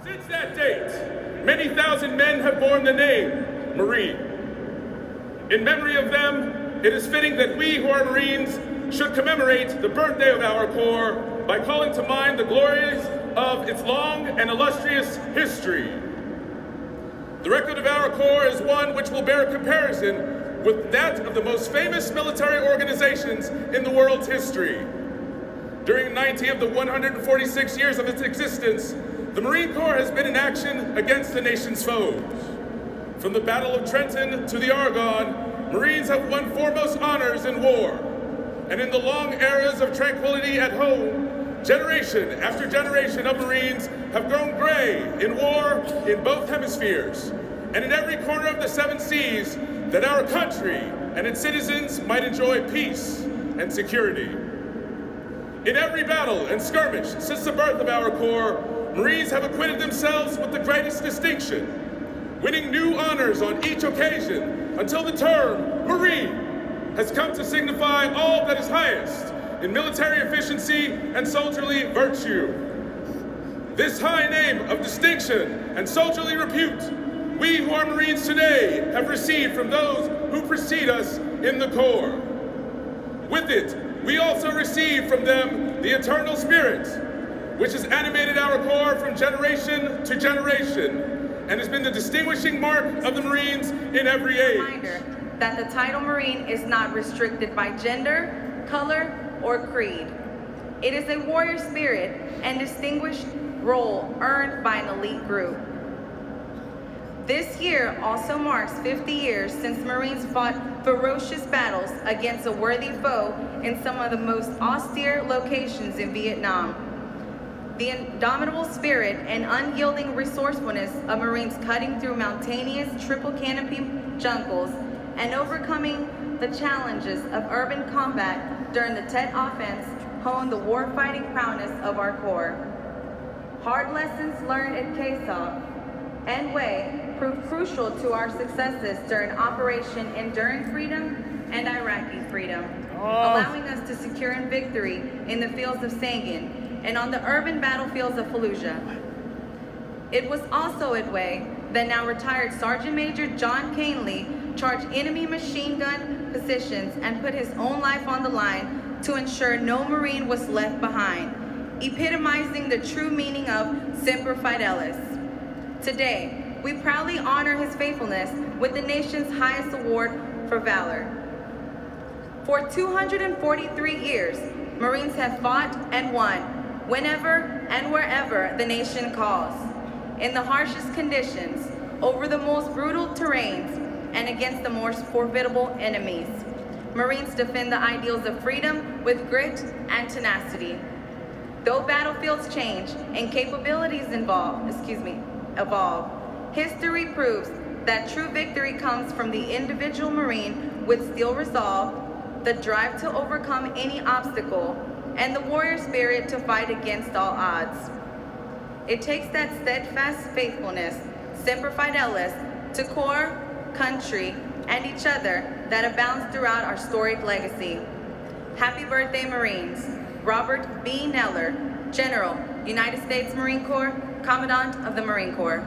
Since that date, many thousand men have borne the name Marine. In memory of them, it is fitting that we who are Marines should commemorate the birthday of our Corps by calling to mind the glories of its long and illustrious history. The record of our Corps is one which will bear comparison with that of the most famous military organizations in the world's history. During 90 of the 146 years of its existence, the Marine Corps has been in action against the nation's foes. From the Battle of Trenton to the Argonne, Marines have won foremost honors in war. And in the long eras of tranquility at home, generation after generation of Marines have grown gray in war in both hemispheres, and in every corner of the 7 seas, that our country and its citizens might enjoy peace and security. In every battle and skirmish since the birth of our Corps, Marines have acquitted themselves with the greatest distinction, winning new honors on each occasion until the term Marine has come to signify all that is highest in military efficiency and soldierly virtue. This high name of distinction and soldierly repute, we who are Marines today have received from those who precede us in the Corps. With it, we also receive from them the eternal spirit, which has animated our Corps from generation to generation and has been the distinguishing mark of the Marines in every age. Reminder that the title Marine is not restricted by gender, color, or creed. It is a warrior spirit and distinguished role earned by an elite group. This year also marks 50 years since Marines fought ferocious battles against a worthy foe in some of the most austere locations in Vietnam. The indomitable spirit and unyielding resourcefulness of Marines cutting through mountainous triple canopy jungles and overcoming the challenges of urban combat during the Tet Offense honed the war-fighting prowess of our Corps. Hard lessons learned at Quai Sau and Hue proved crucial to our successes during Operation Enduring Freedom and Iraqi Freedom, allowing us to secure victory in the fields of Sangin and on the urban battlefields of Fallujah. It was also at Hue that now retired Sergeant Major John Canley charged enemy machine gun positions and put his own life on the line to ensure no Marine was left behind, epitomizing the true meaning of Semper Fidelis. Today, we proudly honor his faithfulness with the nation's highest award for valor. For 243 years, Marines have fought and won whenever and wherever the nation calls, in the harshest conditions, over the most brutal terrains, and against the most formidable enemies. Marines defend the ideals of freedom with grit and tenacity. Though battlefields change and capabilities evolve, history proves that true victory comes from the individual Marine with steel resolve, the drive to overcome any obstacle, and the warrior spirit to fight against all odds. It takes that steadfast faithfulness, Semper Fidelis, to Corps, country, and each other that abounds throughout our storied legacy. Happy birthday, Marines. Robert B. Neller, General, United States Marine Corps, Commandant of the Marine Corps.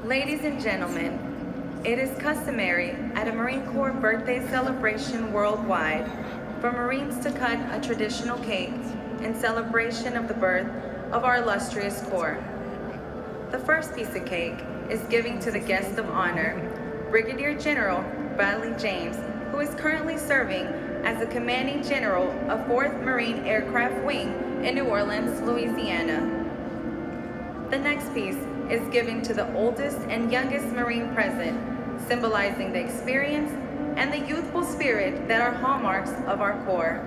Ladies and gentlemen, it is customary at a Marine Corps birthday celebration worldwide for Marines to cut a traditional cake in celebration of the birth of our illustrious Corps. The first piece of cake is given to the guest of honor, Brigadier General Bradley James, who is currently serving as the Commanding General of 4th Marine Aircraft Wing in New Orleans, Louisiana. The next piece is given to the oldest and youngest Marine present, symbolizing the experience and the youthful spirit that are hallmarks of our Corps.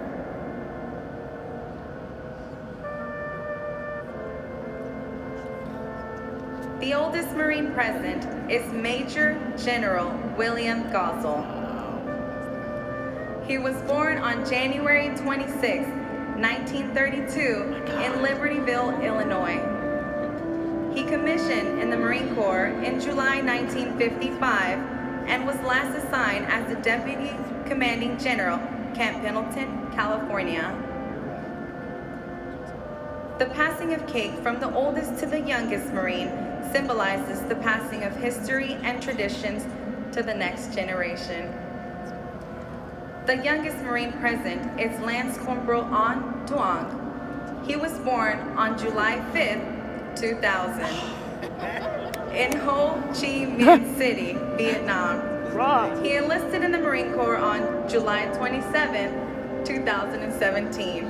The oldest Marine present is Major General William Gossel. He was born on January 26, 1932 in Libertyville, Illinois. He commissioned in the Marine Corps in July 1955 and was last assigned as the Deputy Commanding General, Camp Pendleton, California. The passing of cake from the oldest to the youngest Marine symbolizes the passing of history and traditions to the next generation. The youngest Marine present is Lance Corporal An Duong. He was born on July 5th, 2000 in Ho Chi Minh City, Vietnam. He enlisted in the Marine Corps on July 27, 2017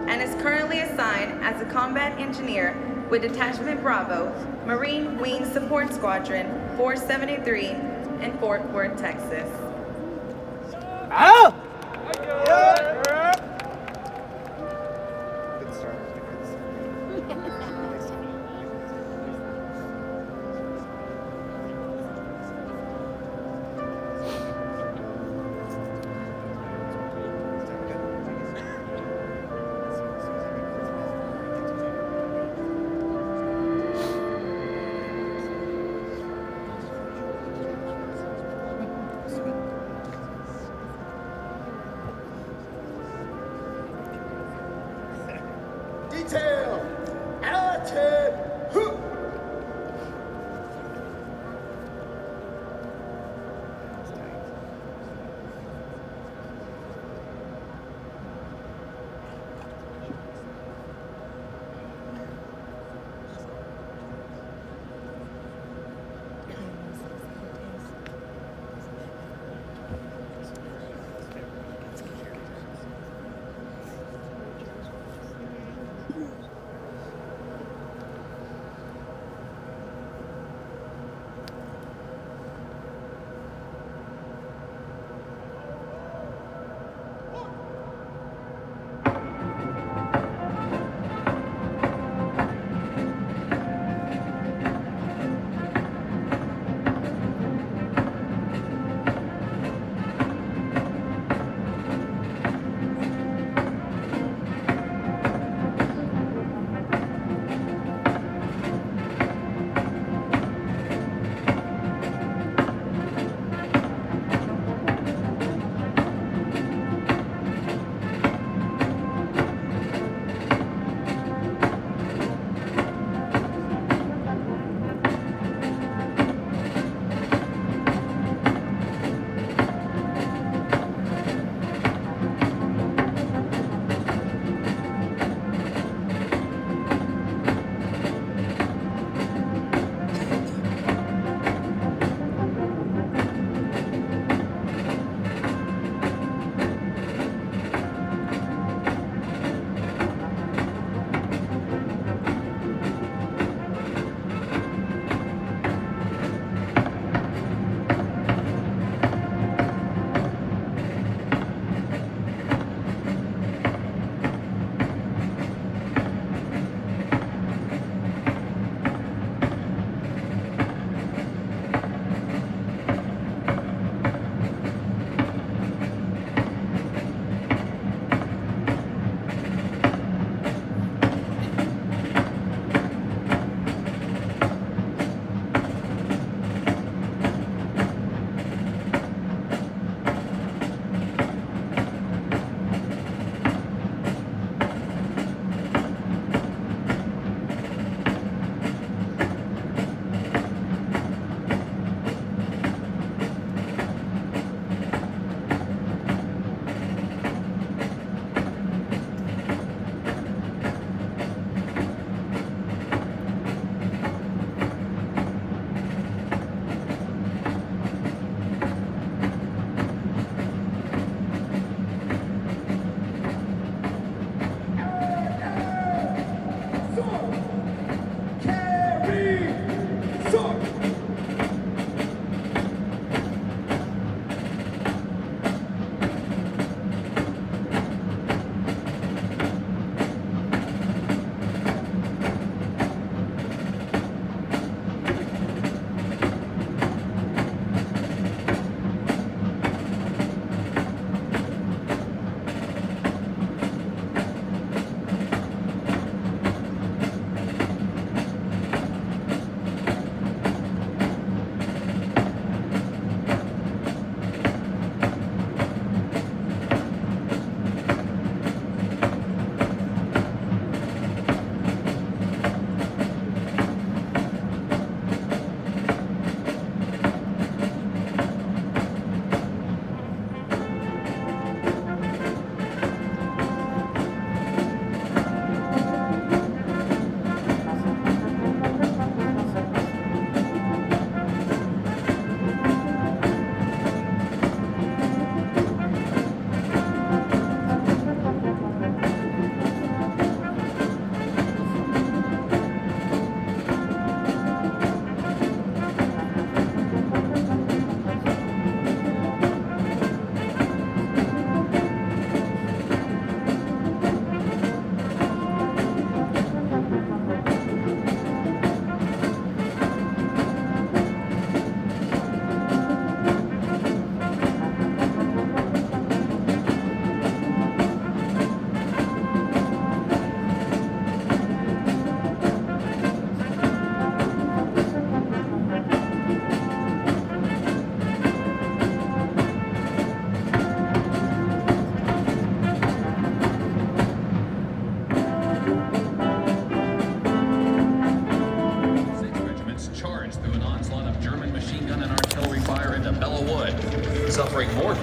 and is currently assigned as a combat engineer with Detachment Bravo, Marine Wing Support Squadron 473 in Fort Worth, Texas. Oh! Good start. Detail! Attitude! Hoop!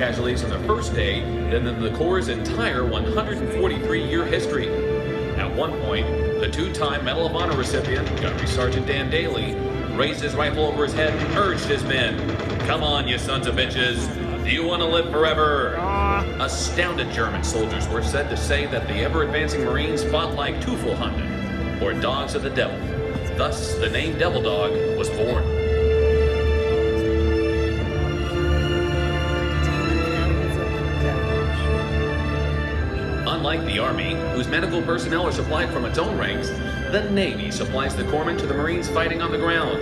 casualties on the first day than in the Corps' entire 143-year history. At one point, the two-time Medal of Honor recipient, Gunnery Sergeant Dan Daly, raised his rifle over his head and urged his men, "Come on, you sons of bitches. Do you want to live forever?" Astounded German soldiers were said to say that the ever-advancing Marines fought like Teufelhunden, or dogs of the devil. Thus, the name Devil Dog was born. Unlike the Army, whose medical personnel are supplied from its own ranks, the Navy supplies the corpsmen to the Marines fighting on the ground.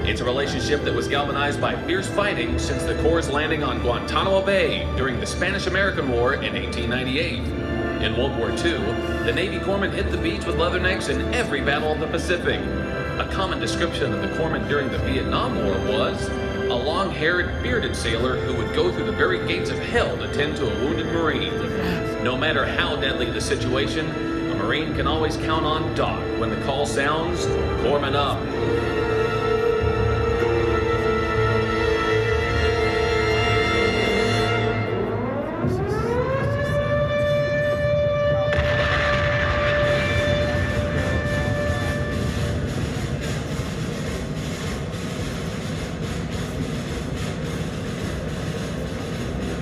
It's a relationship that was galvanized by fierce fighting since the Corps' landing on Guantanamo Bay during the Spanish-American War in 1898. In World War II, the Navy corpsmen hit the beach with leathernecks in every battle of the Pacific. A common description of the corpsmen during the Vietnam War was a long-haired, bearded sailor who would go through the very gates of hell to tend to a wounded Marine. No matter how deadly the situation, a Marine can always count on Doc when the call sounds, "Corpsman up."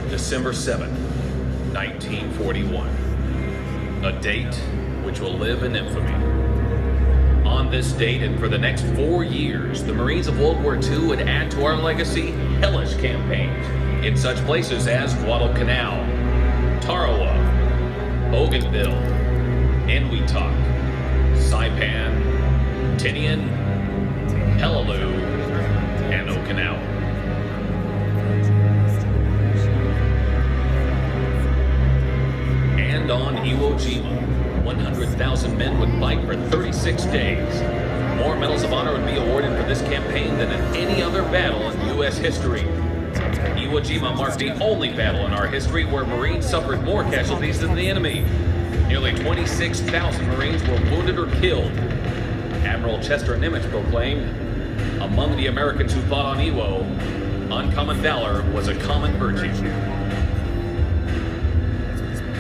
December 7, 1941. A date which will live in infamy. On this date and for the next 4 years, the Marines of World War II would add to our legacy hellish campaigns in such places as Guadalcanal, Tarawa, Bougainville, Eniwetok, Saipan, Tinian, Peleliu, and Okinawa. And on Iwo Jima, 100,000 men would fight for 36 days. More medals of honor would be awarded for this campaign than in any other battle in U.S. history. Iwo Jima marked the only battle in our history where Marines suffered more casualties than the enemy. Nearly 26,000 Marines were wounded or killed. Admiral Chester Nimitz proclaimed, "Among the Americans who fought on Iwo, uncommon valor was a common virtue."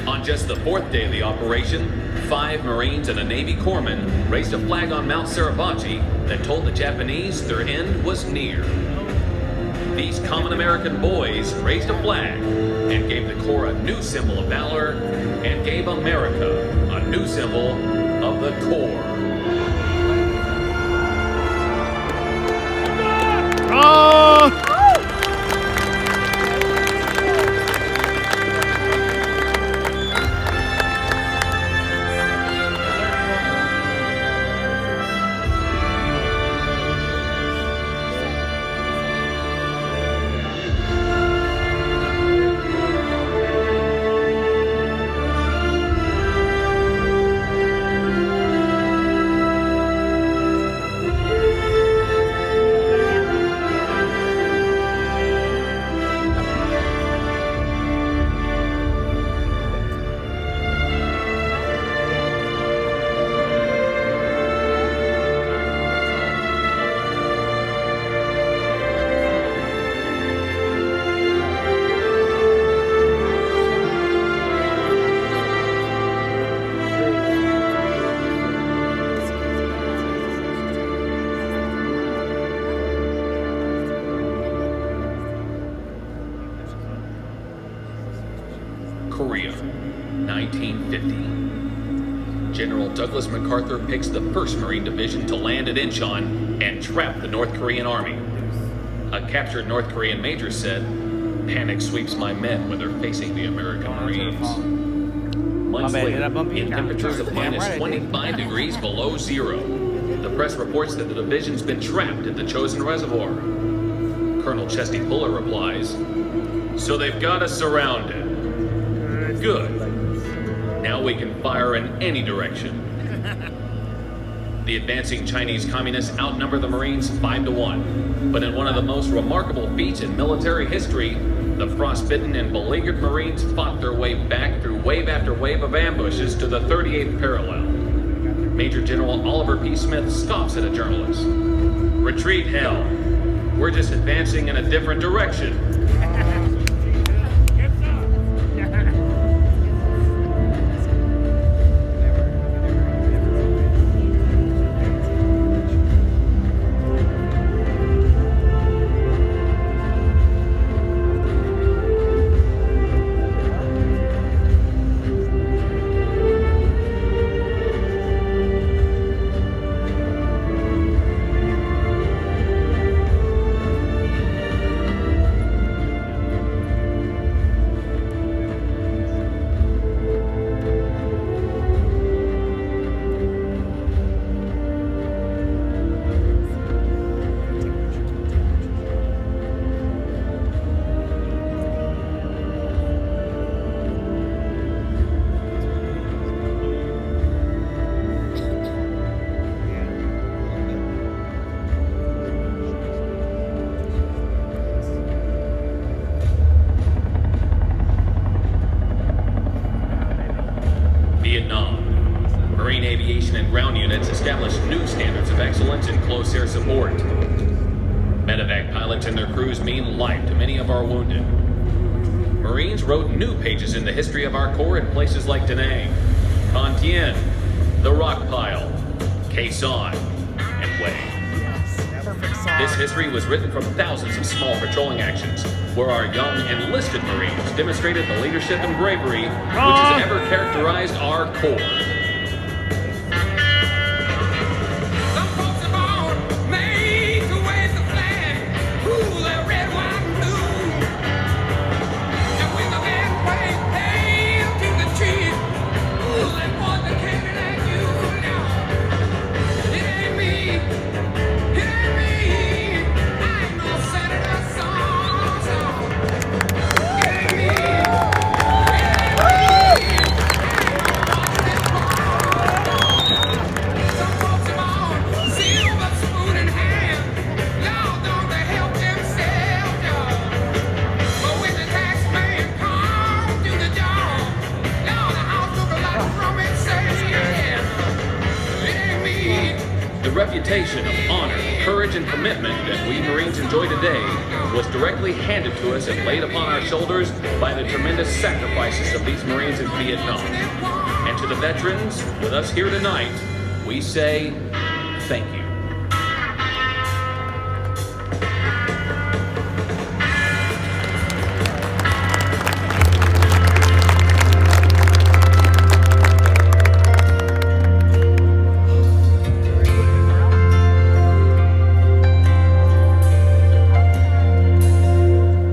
On just the fourth day of the operation, 5 Marines and a Navy corpsman raised a flag on Mount Suribachi that told the Japanese their end was near. These common American boys raised a flag and gave the Corps a new symbol of valor and gave America a new symbol of the Corps. Korea, 1950. General Douglas MacArthur picks the 1st Marine Division to land at Incheon and trap the North Korean army. A captured North Korean major said, "Panic sweeps my men when they're facing the American Marines." Months later, in temperatures of minus 25 degrees below zero, the press reports that the division's been trapped at the chosen reservoir. Colonel Chesty Puller replies, "So they've got us surrounded. Good. Now we can fire in any direction." The advancing Chinese communists outnumber the Marines 5-1. But in one of the most remarkable feats in military history, the frostbitten and beleaguered Marines fought their way back through wave after wave of ambushes to the 38th parallel. Major General Oliver P. Smith scoffs at a journalist. "Retreat, hell. We're just advancing in a different direction." Marine aviation and ground units established new standards of excellence in close air support. Medevac pilots and their crews mean life to many of our wounded. Marines wrote new pages in the history of our Corps at places like Da Nang, Con Thien, the Rock Pile, Khe Sanh, and Hue. This history was written from thousands of small patrolling actions, where our young enlisted Marines demonstrated the leadership and bravery which has ever characterized our Corps. The reputation of honor, courage, and commitment that we Marines enjoy today was directly handed to us and laid upon our shoulders by the tremendous sacrifices of these Marines in Vietnam. And to the veterans with us here tonight, we say thank you.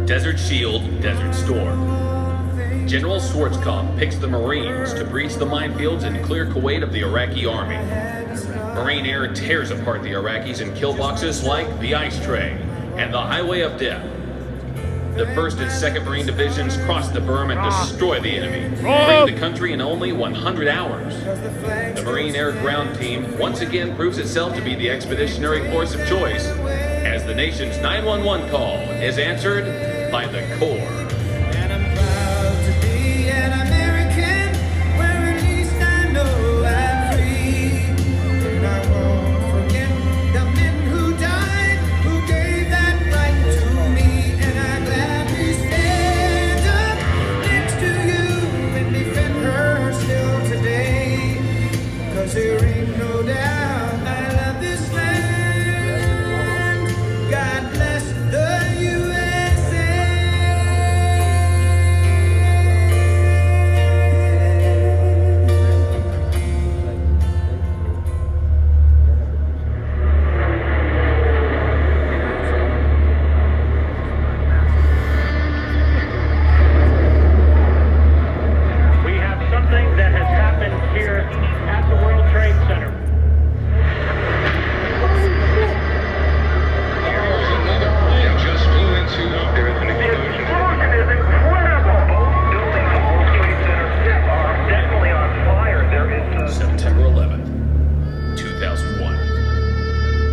Desert Shield, Desert Storm. General Schwarzkopf picks the Marines to breach the minefields and clear Kuwait of the Iraqi army. Marine Air tears apart the Iraqis in kill boxes like the Ice Tray and the Highway of Death. The 1st and 2nd Marine Divisions cross the berm and destroy the enemy, freeing the country in only 100 hours. The Marine Air Ground Team once again proves itself to be the expeditionary force of choice, as the nation's 911 call is answered by the Corps. And I'm proud to be an American, where at least I know I'm free. And I won't forget the men who died, who gave that right to me. And I gladly stand up next to you and defend her still today. 'Cause there ain't no doubt I love this land. God bless the USA. We have something that has happened here at the World Trade Center. Just flew into there is an explosion. Explosion is incredible. Both buildings of World Trade Center are definitely on fire. There is September 11th, 2001.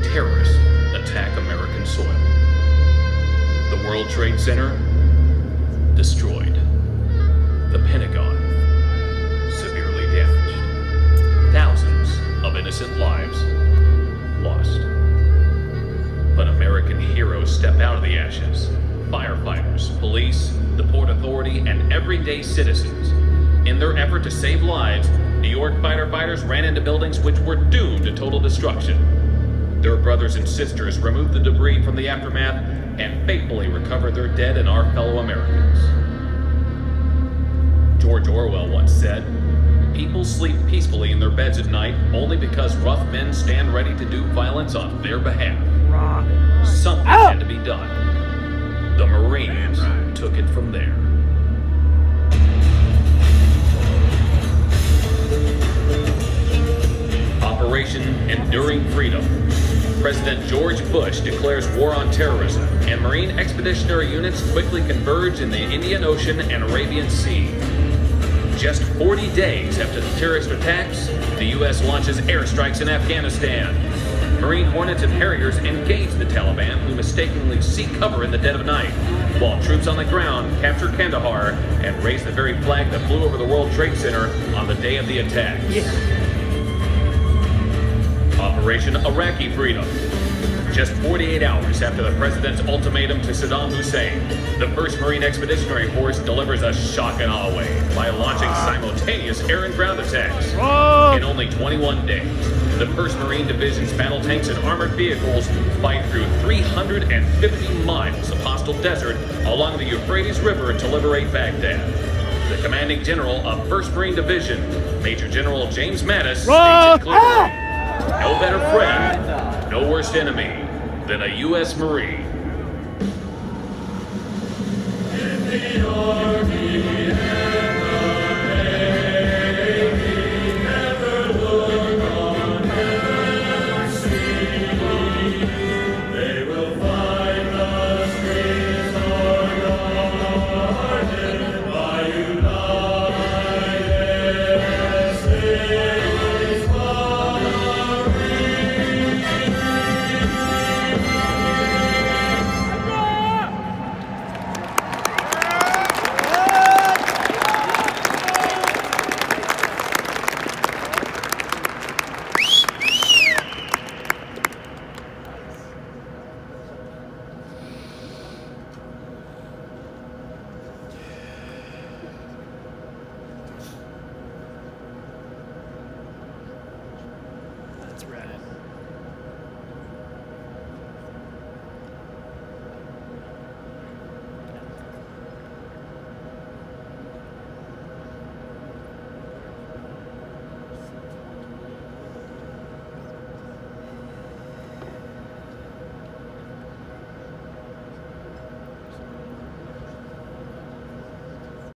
Terrorists attack American soil. The World Trade Center destroyed. The Pentagon severely damaged. Thousands of innocent lives lost. But American heroes step out of the ashes. Firefighters, police, the Port Authority, and everyday citizens. In their effort to save lives, New York fighter fighters ran into buildings which were doomed to total destruction. Their brothers and sisters removed the debris from the aftermath and faithfully recovered their dead and our fellow Americans. George Orwell once said, "People sleep peacefully in their beds at night only because rough men stand ready to do violence on their behalf." Something had to be done. The Marines took it from there. Operation Enduring Freedom. President George Bush declares war on terrorism, and Marine expeditionary units quickly converge in the Indian Ocean and Arabian Sea. Just 40 days after the terrorist attacks, the U.S. launches airstrikes in Afghanistan. Marine Hornets and Harriers engage the Taliban, who mistakenly seek cover in the dead of night, while troops on the ground capture Kandahar and raise the very flag that flew over the World Trade Center on the day of the attacks. Operation Iraqi Freedom. Just 48 hours after the president's ultimatum to Saddam Hussein, the 1st Marine Expeditionary Force delivers a shock and awe wave by launching simultaneous air and ground attacks. In only 21 days, the 1st Marine Division's battle tanks and armored vehicles fight through 350 miles of hostile desert along the Euphrates River to liberate Baghdad. The commanding general of 1st Marine Division, Major General James Mattis, states it clearly, no better friend, no worse enemy than a U.S. Marine. In the Army and the Navy, never look on heaven's sea. They will find the streets are guarded by United States Marines. That's rad.